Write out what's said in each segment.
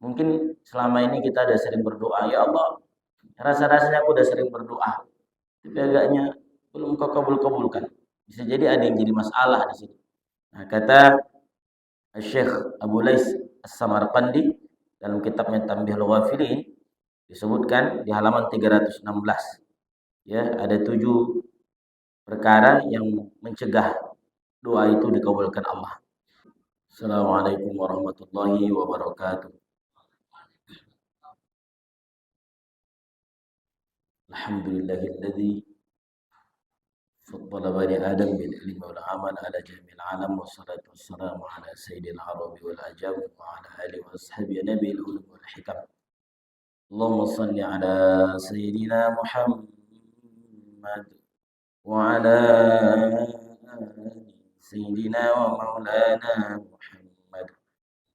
Mungkin selama ini kita udah sering berdoa, ya Allah, rasa-rasanya aku udah sering berdoa, tapi agaknya belum kau kabul-kabulkan. Bisa jadi ada yang jadi masalah di situ. Nah, kata Syekh Abu Lais As-Samarqandi dalam kitabnya Tanbihul Ghafilin disebutkan di halaman 316, ya, ada 7 perkara yang mencegah doa itu dikabulkan Allah. Assalamualaikum warahmatullahi wabarakatuh. Alhamdulillahilladzi فضل بني آدم بالعلم والعمل على جميع العالم والصلاة والسلام على سيد العرب والعجم وعلى آله وأصحابه نبي العلوم والحكم. اللهم صل على سيدنا محمد وعلى آل سيدنا ومولانا محمد.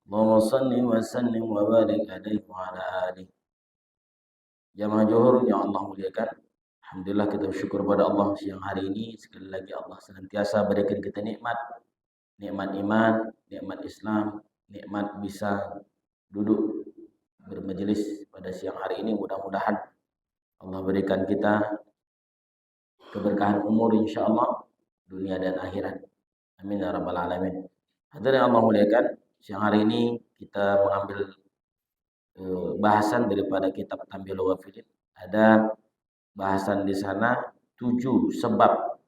اللهم صل وسلم وبارك عليه وعلى آله. Jamaah Johor yang Allah muliakan, alhamdulillah kita bersyukur pada Allah siang hari ini sekali lagi Allah senantiasa berikan kita nikmat iman, nikmat Islam, nikmat bisa duduk bermajelis pada siang hari ini. Mudah-mudahan Allah berikan kita keberkahan umur insyaallah dunia dan akhirat. Amin ya rabbal alamin. Hadirin Allah muliakan, siang hari ini kita mengambil bahasan daripada kitab Tanbihul Ghafilin. Ada bahasan di sana 7 sebab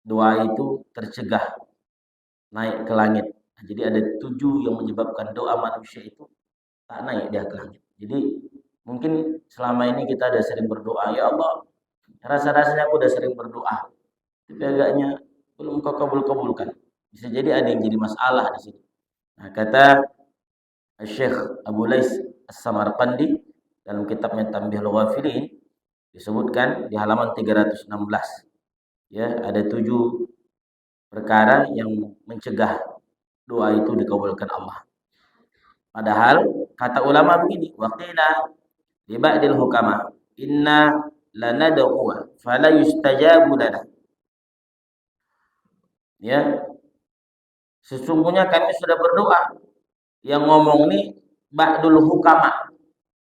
doa itu tercegah naik ke langit. Nah, jadi ada 7 yang menyebabkan doa manusia itu tak naik dia ke langit. Jadi mungkin selama ini kita udah sering berdoa, ya Allah, rasa-rasanya aku udah sering berdoa, tapi agaknya belum kau kabul-kabulkan. Bisa jadi ada yang jadi masalah di situ. Nah, kata Syekh Abu Lais As-Samarqandi dalam kitabnya Tanbihul Ghafilin disebutkan di halaman 316, ya, ada 7 perkara yang mencegah doa itu dikabulkan Allah. Padahal kata ulama begini, waqila li ba'dil hukama inna lanad'u fala yustajabu lana. Ya, sesungguhnya kami sudah berdoa. Yang ngomong ini ba'dul hukama.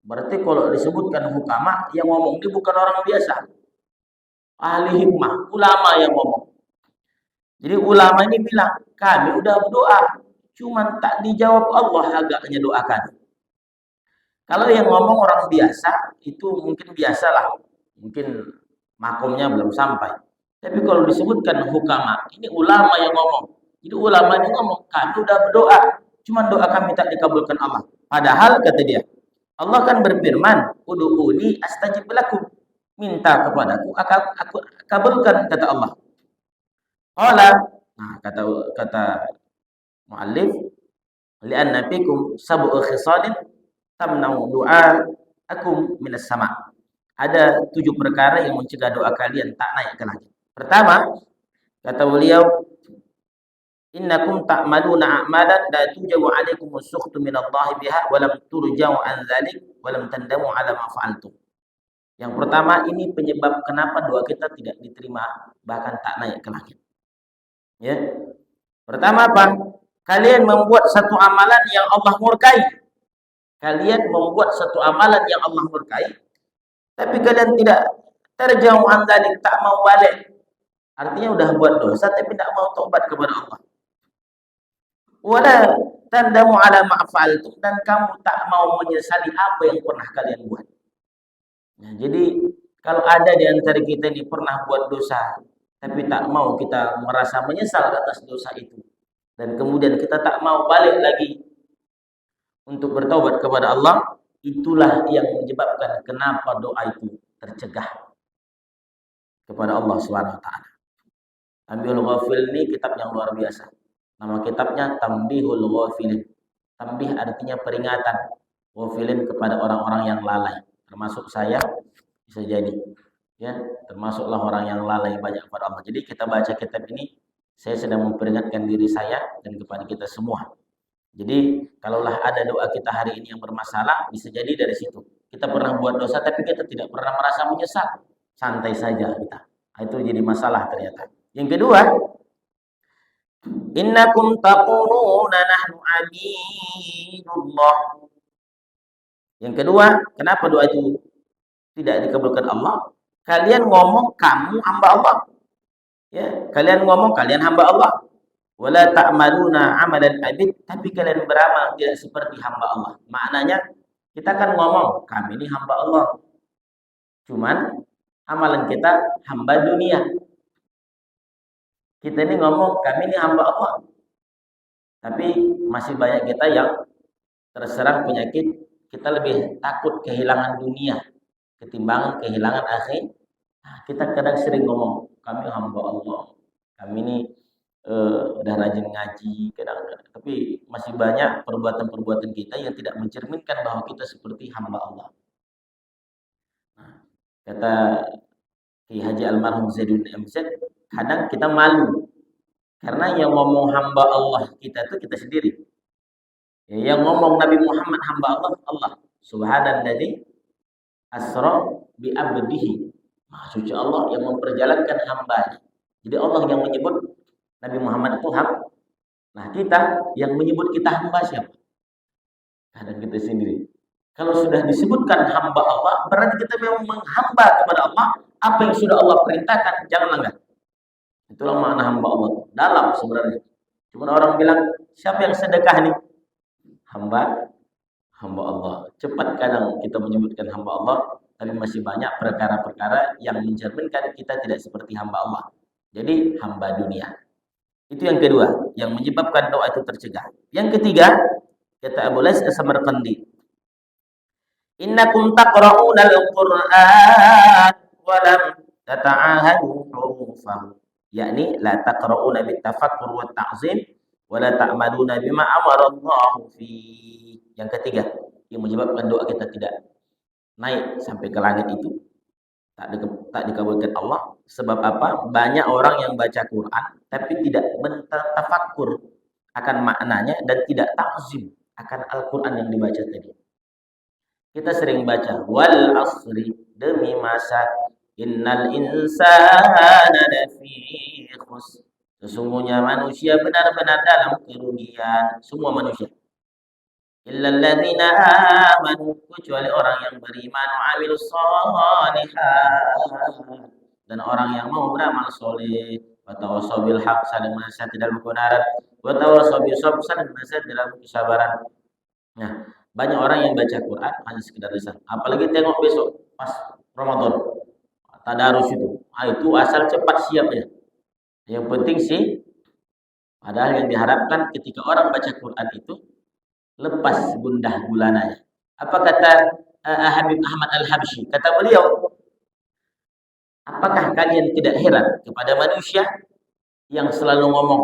Berarti kalau disebutkan hukama, yang ngomong ini bukan orang biasa. Ahli hikmah, ulama yang ngomong. Jadi ulama ini bilang, kami udah berdoa, cuman tak dijawab Allah agaknya doakan. Kalau yang ngomong orang biasa, itu mungkin biasalah. Mungkin makomnya belum sampai. Tapi kalau disebutkan hukama, ini ulama yang ngomong. Jadi ulama ini ngomong, kami udah berdoa, cuman doa kami tak dikabulkan Allah. Padahal kata dia, Allah kan berfirman, ud'uni astajib lakum. Minta kepadaku, aku kabulkan, kata Allah. Qala, nah kata muallif, li'anna fikum sab'u khisalin tamna'u du'a akum minas sama'. Ada 7 perkara yang mencegah doa kalian tak naik ke langit. Pertama, kata beliau, innakum ta'maluna a'malan la tujabu 'alaikum as-sukhtu minallahi biha wa lam turja'u an dzalik wa lam tandamu 'ala ma fa'altum. Yang pertama, ini penyebab kenapa doa kita tidak diterima bahkan tak naik ke langit. Ya. Pertama apa? Kalian membuat satu amalan yang Allah murkai. Kalian membuat satu amalan yang Allah murkai, tapi kalian tidak terjauh andalik, tak mau balik. Artinya udah buat dosa tapi tidak mau taubat kepada Allah. Wala tandamu ala ma'fa'altum, dan kamu tak mau menyesali apa yang pernah kalian buat. Nah, jadi kalau ada di antara kita ini pernah buat dosa, tapi tak mau kita merasa menyesal atas dosa itu, dan kemudian kita tak mau balik lagi untuk bertaubat kepada Allah, itulah yang menyebabkan kenapa doa itu tercegah kepada Allah Subhanahu wa taala. Tanbihul Ghafil ini kitab yang luar biasa. Nama kitabnya Tanbihul Ghafilin. Tanbih artinya peringatan. Ghafilin kepada orang-orang yang lalai. Termasuk saya, bisa jadi. Ya, termasuklah orang yang lalai banyak kepada Allah. Jadi kita baca kitab ini, saya sedang memperingatkan diri saya dan kepada kita semua. Jadi kalaulah ada doa kita hari ini yang bermasalah, bisa jadi dari situ. Kita pernah buat dosa tapi kita tidak pernah merasa menyesal. Santai saja kita. Itu jadi masalah ternyata. Yang kedua, innakum taquluna nahnu abidullah. Yang kedua, kenapa doa itu tidak dikabulkan Allah? Kalian ngomong kamu hamba Allah. Ya, kalian ngomong kalian hamba Allah. Wala ta'maluna amalan abid, tapi kalian beramal tidak seperti hamba Allah. Maknanya kita kan ngomong kami ini hamba Allah. Cuman amalan kita hamba dunia. Kita ini ngomong kami ini hamba Allah. Tapi masih banyak kita yang terserang penyakit, kita lebih takut kehilangan dunia ketimbang kehilangan akhir. Nah, kita kadang sering ngomong, kami hamba Allah, kami ini udah rajin ngaji, kadang-kadang. Tapi masih banyak perbuatan-perbuatan kita yang tidak mencerminkan bahwa kita seperti hamba Allah. Nah, kata Ki Haji Almarhum Zaidun MZ, kadang kita malu karena yang ngomong hamba Allah kita itu kita sendiri. Yang ngomong Nabi Muhammad hamba Allah, Allah. Subhanalladzi asra bi abdihi. Maha suci Allah yang memperjalankan hambanya. Jadi Allah yang menyebut Nabi Muhammad itu hamba. Nah, kita yang menyebut kita hamba siapa? Kadang kita sendiri. Kalau sudah disebutkan hamba Allah, berarti kita memang menghamba kepada Allah apa yang sudah Allah perintahkan, jangan langgar. Itulah makna hamba Allah. Dalam sebenarnya. Cuma orang bilang, siapa yang sedekah nih? Hamba Allah. Cepat kadang kita menyebutkan hamba Allah, tapi masih banyak perkara-perkara yang mencerminkan kita tidak seperti hamba Allah. Jadi hamba dunia. Itu yang kedua, yang menyebabkan doa itu tercegah. Yang ketiga, kata Abu Lais As-Samarqandi, innakum taqra'una al-Qur'an wa lam tata'ahadu hurufahu. Yakni la taqra'una bitafakkur wa ta'zim wa la ta'maluna bima amara Allah fi. Yang ketiga, yang menyebabkan doa kita tidak naik sampai ke langit itu tak dikabulkan Allah. Sebab apa? Banyak orang yang baca Quran tapi tidak mentafakkur akan maknanya dan tidak takzim akan Al-Quran yang dibaca tadi. Kita sering baca wal asri, demi masa, innal insana lafi khusr. Sesungguhnya manusia benar-benar dalam kerugian, semua manusia. Illal ladzina amanu, kecuali orang yang beriman, wa amilus shalihat, dan orang yang mau beramal soleh, wa tawassaw bil haq, saling menasihati dalam kebenaran, wa tawassaw bis sabr, saling menasihati dalam kesabaran. Nah, banyak orang yang baca Quran hanya sekedar lisan. Apalagi tengok besok pas Ramadan, tadarus itu. Ah, itu asal cepat siap ya. Yang penting sih, padahal yang diharapkan ketika orang baca Quran itu lepas gundah gulananya. Apa kata Habib Ahmad Al-Habsyi? Kata beliau, apakah kalian tidak heran kepada manusia yang selalu ngomong,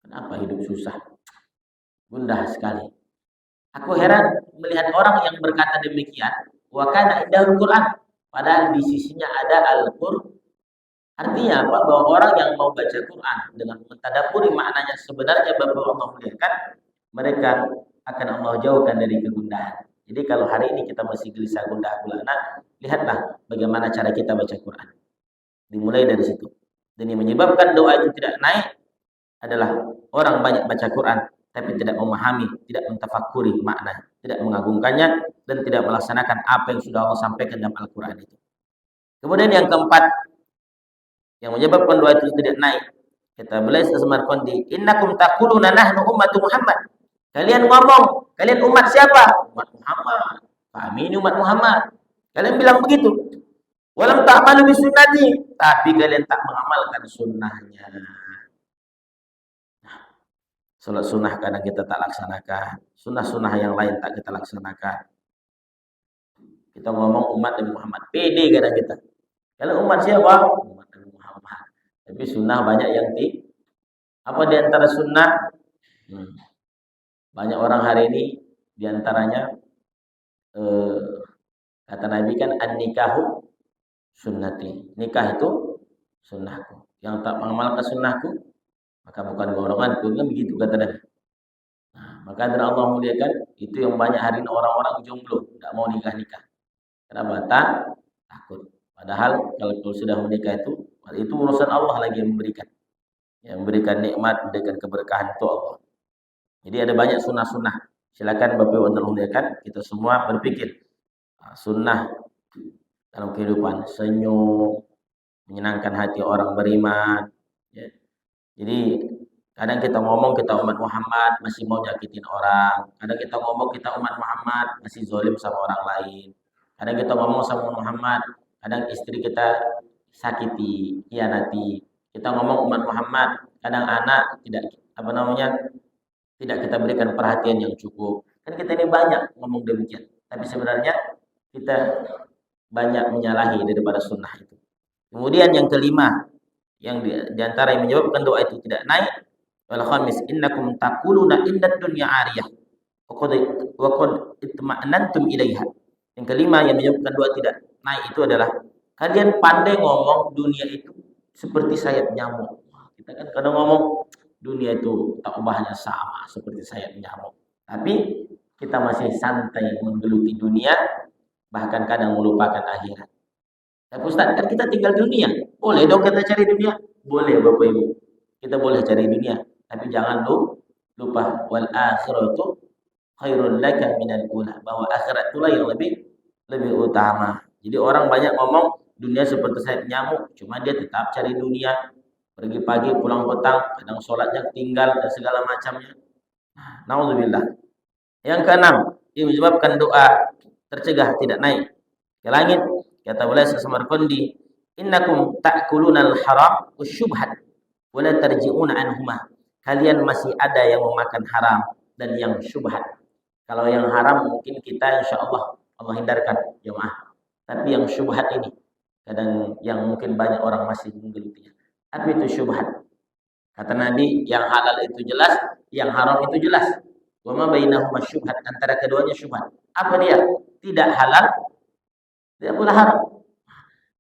kenapa hidup susah, gundah sekali. Aku heran melihat orang yang berkata demikian, wa kana indahul Quran, padahal di sisinya ada Al-Qur'an. Artinya apa? Bahwa orang yang mau baca Quran dengan mentadaburi maknanya sebenarnya Bapak Allah muliakan, mereka akan Allah jauhkan dari kegundahan. Jadi kalau hari ini kita masih gelisah gundah gulana, lihatlah bagaimana cara kita baca Quran. Dimulai dari situ. Dan yang menyebabkan doa itu tidak naik adalah orang banyak baca Quran tapi tidak memahami, tidak mentafakuri makna, tidak mengagungkannya, dan tidak melaksanakan apa yang sudah Allah sampaikan dalam Al-Quran itu. Kemudian yang keempat, yang menyebabkan doa itu tidak naik, kata Blaise As-Samarqandi, innakum taquluna nahnu ummatu Muhammad. Kalian ngomong, kalian umat siapa? Umat Muhammad. Kami ini umat Muhammad. Kalian bilang begitu. Walam ta'malu bisunnati, tapi kalian tak mengamalkan sunnahnya. Salat sunnah kadang kita tak laksanakan, sunnah-sunnah yang lain tak kita laksanakan. Kita ngomong umat Nabi Muhammad, pede kadang kita. Kalau umat siapa? Umat Nabi Muhammad. Tapi sunnah banyak yang apa di antara sunnah? Banyak orang hari ini di antaranya kata Nabi kan an-nikahu sunnati. Nikah itu sunnahku. Yang tak mengamalkan sunnahku, maka bukan golonganku, kan begitu kata Nabi. Nah, maka dan Allah muliakan, itu yang banyak hari ini orang-orang jomblo, tidak mau nikah-nikah. Kenapa? Takut. Padahal kalau sudah menikah itu urusan Allah lagi yang memberikan. Yang memberikan nikmat, memberikan keberkahan itu Allah. Jadi ada banyak sunnah-sunnah. Silakan Bapak Ibu muliakan, kita semua berpikir sunnah dalam kehidupan, senyum, menyenangkan hati orang beriman. Ya. Jadi kadang kita ngomong kita umat Muhammad masih mau nyakitin orang. Kadang kita ngomong kita umat Muhammad masih zolim sama orang lain. Kadang kita ngomong sama Muhammad, kadang istri kita sakiti, hianati. Kita ngomong umat Muhammad, kadang anak tidak kita berikan perhatian yang cukup. Kan kita ini banyak ngomong demikian. Tapi sebenarnya kita banyak menyalahi daripada sunnah itu. Kemudian yang kelima, yang di antara yang menyebabkan doa itu tidak naik, wal khamis innakum taquluna indad dunya ariyah wa qad itma'nantum ilaiha. Yang kelima yang menyebabkan doa tidak naik itu adalah kalian pandai ngomong dunia itu seperti sayap nyamuk. Kita kan kadang ngomong dunia itu tak ubahnya sama seperti sayap nyamuk. Tapi kita masih santai menggeluti dunia, bahkan kadang melupakan akhirat. Tapi Ustaz, kan kita tinggal dunia. Boleh dong kita cari dunia? Boleh Bapak Ibu. Kita boleh cari dunia. Tapi jangan lupa wal akhiratu khairul laka minal ula. Bahwa akhirat itulah yang lebih utama. Jadi orang banyak ngomong dunia seperti sayap nyamuk. Cuma dia tetap cari dunia. Pergi pagi, pulang petang. Kadang sholatnya tinggal dan segala macamnya. Na'udzubillah. Yang keenam, yang menyebabkan doa tercegah tidak naik ke langit. Kata beliau Samarqandi, innakum ta'kulunal haram wasyubhat wa la tarji'una anhuma. Kalian masih ada yang memakan haram dan yang syubhat. Kalau yang haram mungkin kita insyaallah Allah hindarkan jemaah. Tapi yang syubhat ini kadang yang mungkin banyak orang masih menggelutinya. Apa itu syubhat? Kata Nabi, yang halal itu jelas, yang haram itu jelas. Wa ma bainahuma syubhat, antara keduanya syubhat. Apa dia? Tidak halal, tidak pula haram.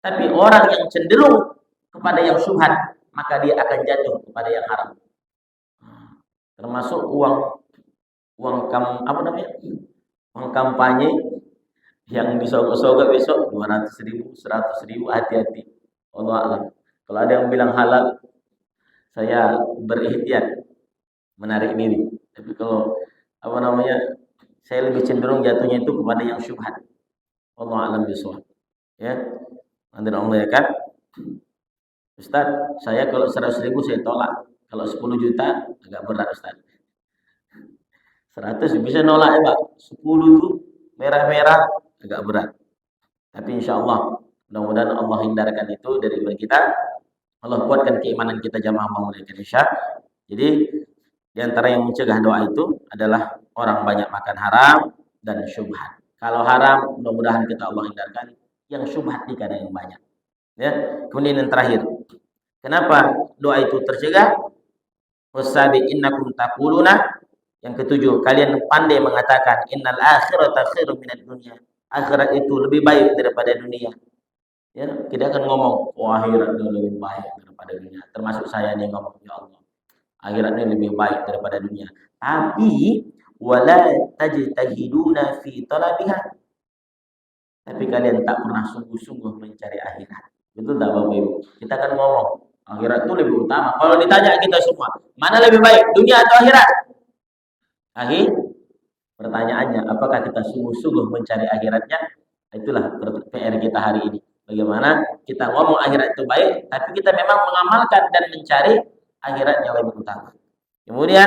Tapi orang yang cenderung kepada yang syubhat, maka dia akan jatuh kepada yang haram. Termasuk uang kampanye yang disogok-sogok besok 200.000, 100.000, hati-hati. Allah alam. Kalau ada yang bilang halal, saya berikhtiar menarik diri. Tapi kalau saya lebih cenderung jatuhnya itu kepada yang syubhat. Allah alam bisawab. Ya. Nanti Allah ya kan. Ustaz, saya kalau 100.000 saya tolak. Kalau 10 juta agak berat Ustaz. 100 bisa nolak ya Pak. 10 itu merah-merah agak berat. Tapi insya Allah mudah-mudahan Allah hindarkan itu dari kita. Allah kuatkan keimanan kita jamaah memuliakan Isya. Jadi di antara yang mencegah doa itu adalah orang banyak makan haram dan syubhat. Kalau haram mudah-mudahan kita Allah hindarkan. Yang syubhat di kadang yang banyak. Ya. Kemudian yang terakhir, kenapa doa itu tercegah? Wasabi innakum taquluna. Yang ketujuh, kalian pandai mengatakan innal akhirata khairum minad dunya. Akhirat itu lebih baik daripada dunia. Ya, kita akan ngomong, akhirat itu lebih baik daripada dunia. Termasuk saya nih ngomong, ya Allah, akhiratnya lebih baik daripada dunia. Tapi wala tajtahiduna fi talabiha. Tapi kalian tak pernah sungguh-sungguh mencari akhirat. Betul tak Bapak Ibu? Kita akan ngomong, akhirat itu lebih utama. Kalau ditanya kita semua, mana lebih baik, dunia atau akhirat? Pertanyaannya, apakah kita sungguh-sungguh mencari akhiratnya? Itulah PR kita hari ini. Bagaimana kita ngomong akhirat itu baik, tapi kita memang mengamalkan dan mencari akhirat yang lebih utama. Kemudian,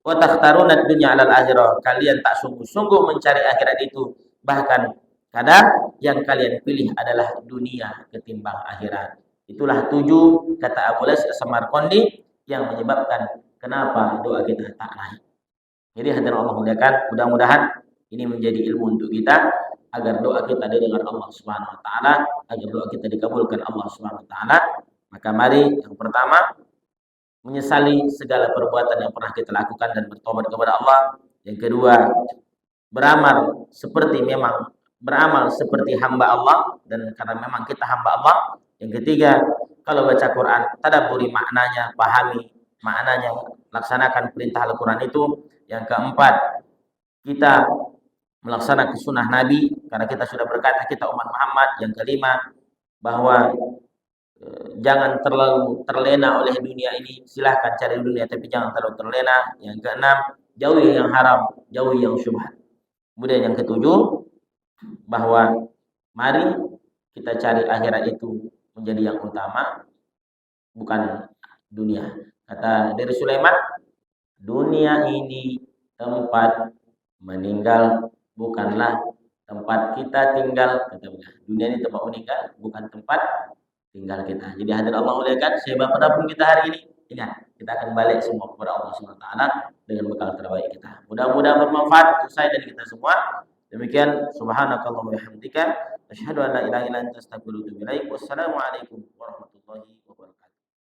wa takhtaruna dunya 'alal akhirah. Kalian tak sungguh-sungguh mencari akhirat itu, bahkan kadang yang kalian pilih adalah dunia ketimbang akhirat. Itulah 7 kata Abu Samarqandi yang menyebabkan kenapa doa kita tak naik. Jadi hadirin Allah muliakan, mudah-mudahan ini menjadi ilmu untuk kita agar doa kita didengar Allah Subhanahu wa taala, agar doa kita dikabulkan Allah Subhanahu wa taala. Maka mari yang pertama menyesali segala perbuatan yang pernah kita lakukan dan bertobat kepada Allah. Yang kedua, beramal seperti hamba Allah dan karena memang kita hamba Allah. Yang ketiga, kalau baca Quran, tadabburi maknanya, pahami maknanya, laksanakan perintah Al-Quran itu. Yang keempat, kita melaksanakan sunnah Nabi karena kita sudah berkata kita umat Muhammad. Yang kelima, bahwa jangan terlalu terlena oleh dunia ini. Silahkan cari dunia tapi jangan terlalu terlena. Yang keenam, jauhi yang haram, jauhi yang syubhat. Kemudian yang ketujuh, bahwa mari kita cari akhirat itu menjadi yang utama, bukan dunia. Kata dari Sulaiman, dunia ini tempat meninggal, bukanlah tempat kita tinggal. Kata beliau, dunia ini tempat meninggal, bukan tempat tinggal kita. Jadi hadir Allah muliakan, sebab pun kita hari ini, ingat, kita akan balik semua kepada Allah Subhanahu wa taala dengan bekal terbaik kita. Mudah-mudahan bermanfaat untuk saya dan kita semua. Demikian, subhanakallahumma wa bihamdika, asyhadu an la ilaha illa anta, astaghfiruka wa atubu ilaik. Wassalamualaikum warahmatullahi